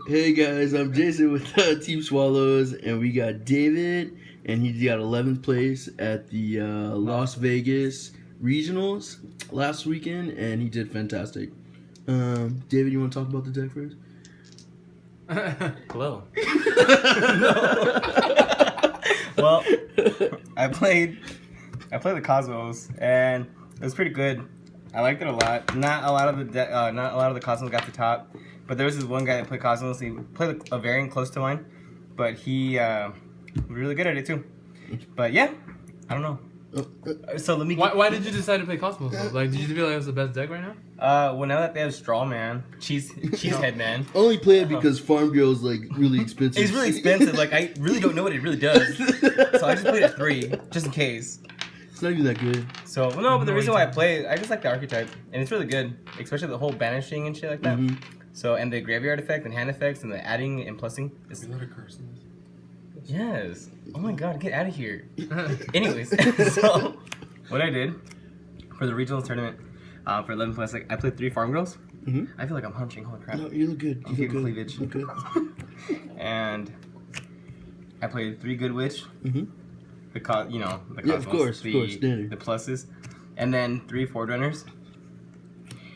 Hey guys, I'm Jason with Team Swallows, and we got David, and he got 11th place at the Las Vegas Regionals last weekend, and he did fantastic. David, you want to talk about the deck first? Hello. Well, I played the Kozmos, and it was pretty good. I liked it a lot. Not a lot of the Kozmos got to top, but there was this one guy that played Kozmos. He played a variant close to mine, but he was really good at it too. But yeah, I don't know. So let me. Why did you decide to play Cosmos? Like, did you feel like it was the best deck right now? Well, now that they have Straw Man, Cheesehead Man. Only play it because Farm Girl's like really expensive. It's really expensive. Like, I really don't know what it really does, so I just played it 3 just in case. It's not even that good. So well, no, but the reason why I play it, I just like the archetype, and it's really good, especially the whole banishing and shit like that. Mm-hmm. So and the graveyard effect and hand effects and the adding and plussing. Is that a curse in this? Yes. Oh my god, get out of here. Anyways, so what I did for the regional tournament for 11 plus, like I played 3 farm girls. Mm-hmm. I feel like I'm hunching. Holy crap! No, you look good. I'm You keeping look good. cleavage. Okay. And I played 3 good witch. Mm-hmm. The Cosmos, Yeah, of course, standard. the pluses, and then 3 Forerunners.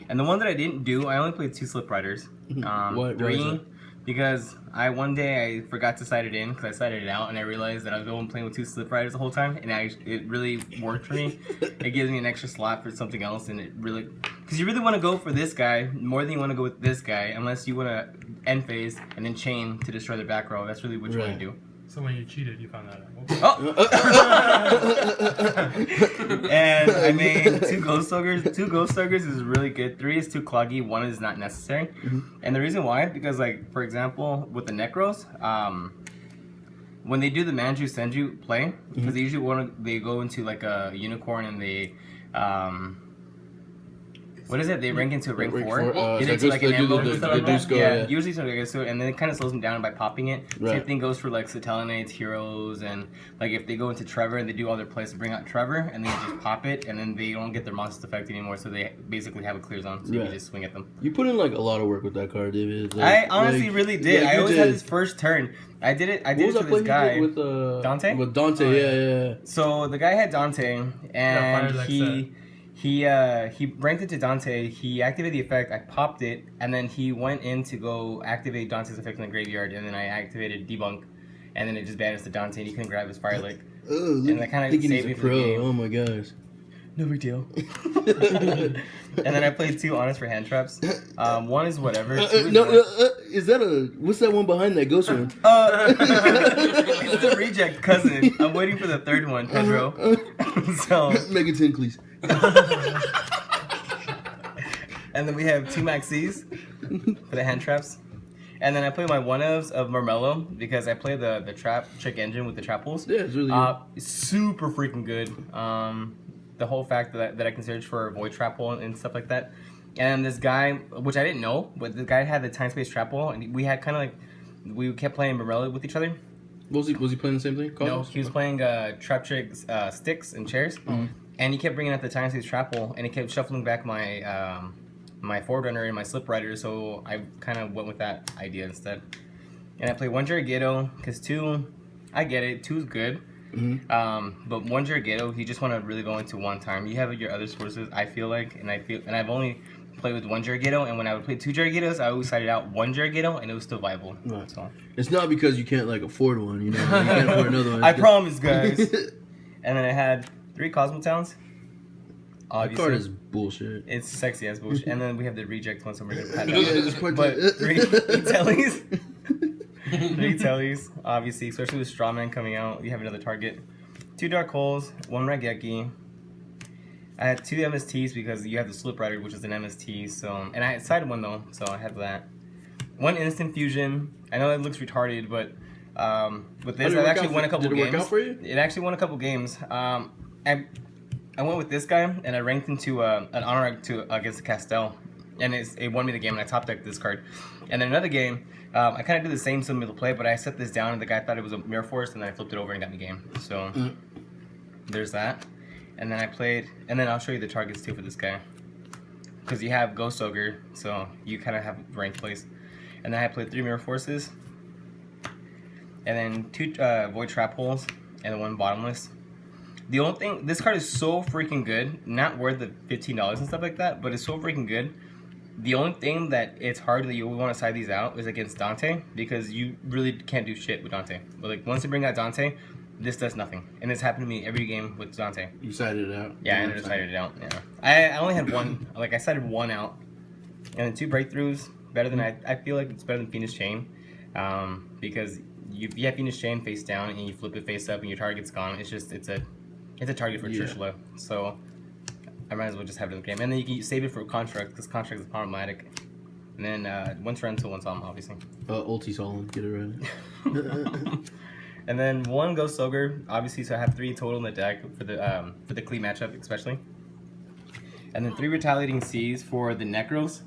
And the one that I didn't do, I only played 2 Slip Riders. Why 3 is that? because one day I forgot to side it in because I sided it out, and I realized that I was the one playing with 2 Slip Riders the whole time, and it really worked for me. It gives me an extra slot for something else, and it really, because you really want to go for this guy more than you want to go with this guy, unless you want to end phase and then chain to destroy the back row. That's really what you want to do. So when you cheated, you found that out. Oh! And I made 2 Ghost Ogres. 2 Ghost Ogres is really good. 3 is too cloggy. 1 is not necessary. Mm-hmm. And the reason why, because like for example, with the Necros, when they do the Manju Senju play, because they usually they go into like a unicorn and they what is it? They rank into rank 4. Get into like an ambo and stuff like that. Yeah, usually something like that. And then it kind of slows them down by popping it. Right. Same thing goes for like Satellites, Heroes, and like if they go into Trevor and they do all their plays to bring out Trevor, and then you just pop it, and then they don't get their monster effect anymore, so they basically have a clear zone, so you can just swing at them. You put in like a lot of work with that card, David. I honestly really did. I always had this first turn. I did it to this guy. With Dante? With Dante, yeah. So the guy had Dante, and he ranked it to Dante. He activated the effect. I popped it, and then he went in to go activate Dante's effect in the graveyard, and then I activated debunk, and then it just banished to Dante, and he couldn't grab his fire lick. And that kind of saved me from the game. Oh my gosh. No big deal. And then I played 2 honest for hand traps. 1 is whatever. 2 is Is that what's that one behind that ghost one? it's the reject cousin. I'm waiting for the 3rd one, Pedro. So make it 10, please. And then we have 2 maxis for the hand traps. And then I play my 1-ofs of Marmello because I play the trap trick engine with the trap pools. Yeah, it's really good. Super freaking good. The whole fact that I can search for a void trap hole and stuff like that. And this guy, which I didn't know, but the guy had the time space trap hole, and we had kind of like, we kept playing Marmello with each other. Was he playing the same thing? No, he was playing trap trick sticks and chairs, and he kept bringing out the time space trap hole, and he kept shuffling back my my Forerunner and my Slip Rider, so I kind of went with that idea instead. And I played 1 Jerigato because 2, I get it, 2 is good. But 1 Jerigato, you just want to really go into one time. You have your other sources, I feel like, and I've only played with 1 Jerigato, and when I would play 2 Jerigatos, I always sided out 1 Jerigato, and it was still viable. Right. So. It's not because you can't like afford one, you know. You can't afford another one. I promise, guys. And then I had 3 Cosmo Towns. Obviously. That card is bullshit. It's sexy as bullshit. And then we have the reject one, so we're gonna pat Yeah, just put But that. 3 tellies. 3 tellies, obviously, especially with Strawman coming out, you have another target. 2 Dark Holes, 1 Raigeki. I had 2 MSTs because you have the Slip Rider, which is an MST, so, and I sided 1 though, so I had that. 1 Instant Fusion. I know it looks retarded, but with this, I actually won a couple games. Did it work out for you? It actually won a couple games. I went with this guy, and I ranked into an honor against the Castell, and it won me the game, and I top decked this card. And then another game, I kind of did the same similar play, but I set this down, and the guy thought it was a Mirror Force, and then I flipped it over and got me game. So there's that. And then I played, and then I'll show you the targets too for this guy, because you have Ghost Ogre, so you kind of have rank place. And then I played 3 Mirror Forces. And then 2 Void Trap Holes. And then 1 Bottomless. The only thing, this card is so freaking good. Not worth the $15 and stuff like that, but it's so freaking good. The only thing that it's hard that you want to side these out is against Dante, because you really can't do shit with Dante. But like once you bring out Dante, this does nothing, and it's happened to me every game with Dante. You sided it out. Yeah, I ended up sided it out. Yeah, I only had 1. Like I sided 1 out, and then 2 breakthroughs. Better than I feel like it's better than Phoenix Chain, because you have Phoenix Chain face down and you flip it face up and your target's gone. It's a target for Trishula, so I might as well just have it in the game. And then you can save it for Contract, because Contract is problematic. And then one's for until one's on, obviously. Ulti Solon, get it right. And then 1 Ghost Ogre, obviously, so I have 3 total in the deck for the Clee matchup, especially. And then 3 Retaliating Seas for the Necros,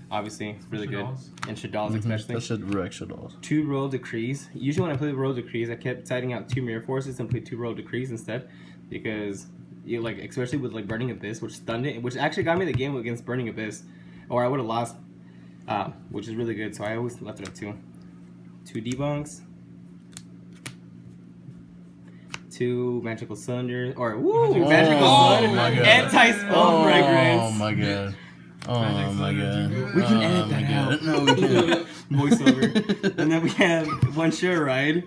obviously, really good. And Shaddolls, especially. That's wreck Shaddolls. 2 Royal Decrees. Usually when I play Royal Decrees, I kept siding out 2 Mirror Forces and play 2 Royal Decrees instead, because you like, especially with like Burning Abyss, which stunned it, which actually got me the game against Burning Abyss, or I would have lost, which is really good. So I always left it up 2 Debunks, 2 Magical Cylinder, or Magical Cylinder, Anti-Spell Fragrance. Oh my god. Oh my god. We can edit that out. No, we can't. Voiceover. And then we have 1 Sure Ride.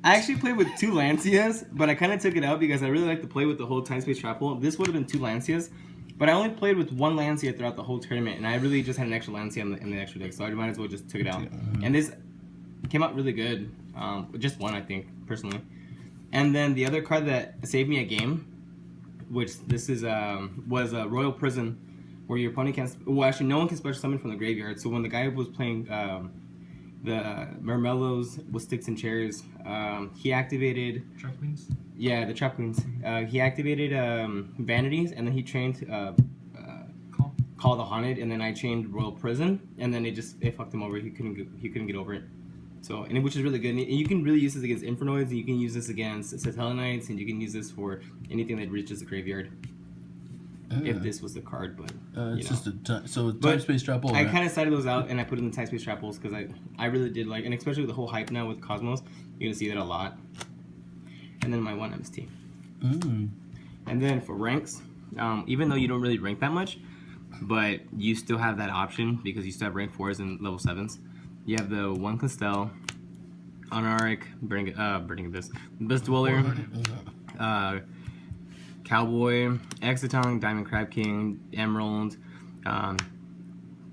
I actually played with 2 Lancias, but I kind of took it out because I really like to play with the whole Time Space Trap Hole. This would have been 2 Lancias, but I only played with 1 Lancia throughout the whole tournament, and I really just had an extra Lancia in the extra deck, so I might as well just took it out. And this came out really good. Just 1, I think, personally. And then the other card that saved me a game, which this is was a Royal Prison, where your opponent can, well, actually no one can special summon from the graveyard. So when the guy was playing the Mermellos with Sticks and Chairs, he activated Trap Queens? the Trap Queens. He activated Vanities, and then he trained Call the Haunted, and then I chained Royal Prison, and then it fucked him over. He couldn't get over it. So, which is really good. And you can really use this against Infernoids, and you can use this against Satellinites, and you can use this for anything that reaches the graveyard. If this was the card, but it's just Time Space Trap Hole. I kind of sided those out, and I put in the Time Space Trap Holes because I really did like, and especially with the whole hype now with Kozmos, you're gonna see that a lot. And then my 1 MST. And then for ranks, even though you don't really rank that much, but you still have that option because you still have rank 4s and level 7s. You have the 1 Constell, Anaric, Burning Abyss, Abyss Dweller, Cowboy, Exciton, Diamond Crab King, Emerald,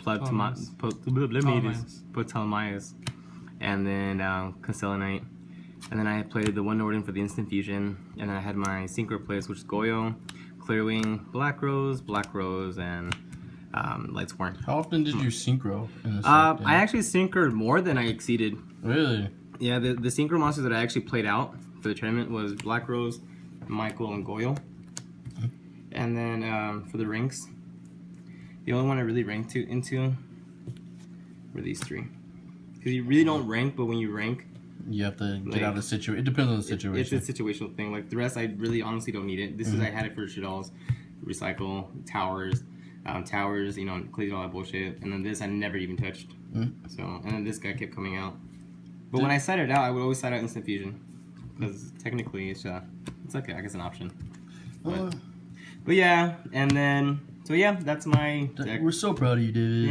Ptolemaios, and then Constellanite. And then I played the 1 Norden for the Instant Fusion, and then I had my Synchro plays, which is Goyo, Clearwing, Black Rose, and Lightsworn. How often did you synchro in the I actually synchroed more than I exceeded. Really? Yeah, the synchro monsters that I actually played out for the tournament was Black Rose, Michael, and Goyo. And then for the ranks, the only one I really ranked into were these 3. Because you really don't rank, but when you rank, you have to get out of the situation. It depends on the situation. It's a situational thing. Like the rest, I really honestly don't need it. This is I had it for Shaddolls, Recycle, Towers, Cleese, all that bullshit. And then this I never even touched. So, and then this guy kept coming out. But when I side it out, I would always side out Instant Fusion, because technically it's like I guess an option. But yeah, and then so yeah, that's my deck. We're so proud of you, David.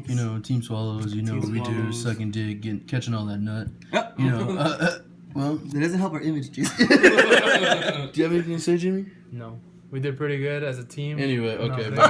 Thanks. Like, Team Swallows. You know what we do, Swallows. sucking dick, catching all that nut. Yep. Well, It doesn't help our image, Jesus. do you have anything to say, Jimmy? No. We did pretty good as a team. Anyway, okay. No, Bye.